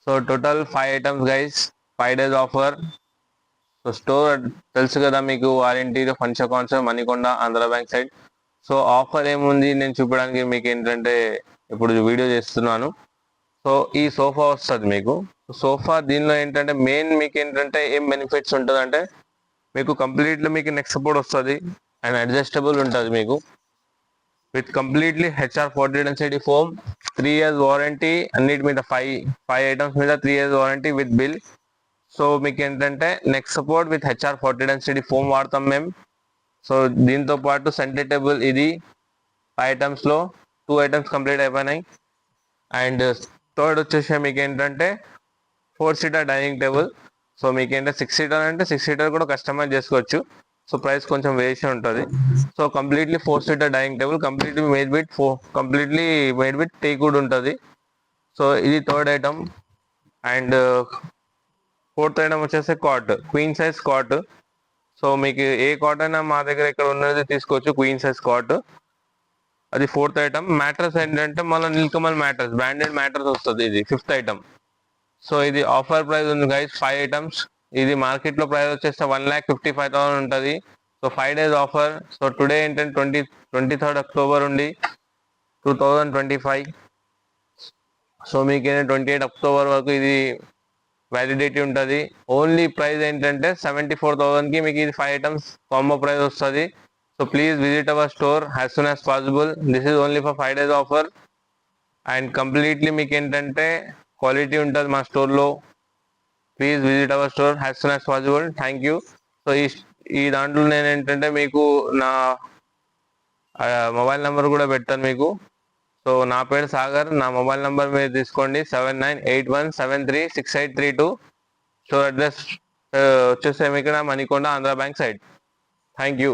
So total 5 items guys, 5 days offer. So store తెలుసు కదా మీకు, warranty function concept Manikonda Andhra bank side. So offer ఏముంది నేను చూపడానికి మీకు ఏంటంటే ఇప్పుడు వీడియో చేస్తున్నాను. సో ఈ సోఫా వస్తుంది మీకు. సోఫా దీనిలో ఏంటంటే మెయిన్ మీకు ఏంటంటే ఏం బెనిఫిట్స్ ఉంటుంది అంటే, మీకు కంప్లీట్లీ మీకు నెక్ సపోర్ట్ వస్తుంది అండ్ అడ్జస్టబుల్ ఉంటుంది మీకు with completely HR-40 density foam, 3 years warranty. అన్నిటి మీద ఫైవ్ ఐటమ్స్ మీద 3 years warranty with bill. So మీకు ఏంటంటే neck support with HR-40 density foam వాడతాం మేము. సో దీంతో పాటు సెంటర్ టేబుల్ ఇది 5 items లో 2 items కంప్లీట్ అయిపోయినాయి. అండ్ థర్డ్ వచ్చేసి మీకు ఏంటంటే 4-seater డైనింగ్ టేబుల్. సో మీకు ఏంటంటే 6-seater అంటే 6-seater కూడా కస్టమైజ్ చేసుకోవచ్చు. సో ప్రైస్ కొంచెం వేరియేషన్ ఉంటుంది. So completely 4-seater dining table, completely made with teakwood ఉంటుంది. సో ఇది third item. And fourth item వచ్చేసి cot, queen size cot. So మీకు ఏ కాట్ అయినా మా దగ్గర ఇక్కడ ఉన్నది తీసుకోవచ్చు, క్వీన్ సైజ్ కాట్. అది ఫోర్త్ ఐటమ్. మ్యాట్రస్ ఏంటంటే మళ్ళీ నీల్కమల్ మ్యాట్రస్, బ్రాండెడ్ మ్యాట్రస్ వస్తుంది. ఇది ఫిఫ్త్ ఐటమ్. సో ఇది ఆఫర్ ప్రైస్ ఉంది గైస్, 5 items. ఇది మార్కెట్లో ప్రైస్ వచ్చేస్తే 1,55,000 ఉంటుంది. So 5 days offer. So today ఏంటంటే 23rd October ఉండి 2025. సో మీకు ఏంటంటే 28 October వరకు ఇది వ్యాలిడిటీ ఉంటుంది. ఓన్లీ ప్రైస్ ఏంటంటే 74,000కి మీకు ఇది 5 items కాంబో ప్రైస్ వస్తుంది. So please visit our store as soon as possible. This is only for 5 days offer. And completely మీకు ఏంటంటే క్వాలిటీ ఉంటుంది మా స్టోర్లో. Please visit our store as soon as possible. Thank you. So ఈ దాంట్లో నేను ఏంటంటే మీకు నా మొబైల్ నెంబర్ కూడా పెడతాను మీకు. సో నా పేరు సాగర్. నా మొబైల్ నెంబర్ మీరు తీసుకోండి, 7981736832. స్టోర్ అడ్రస్ వచ్చేసి ఇక్కడ Manikonda Andhra bank side. Thank you.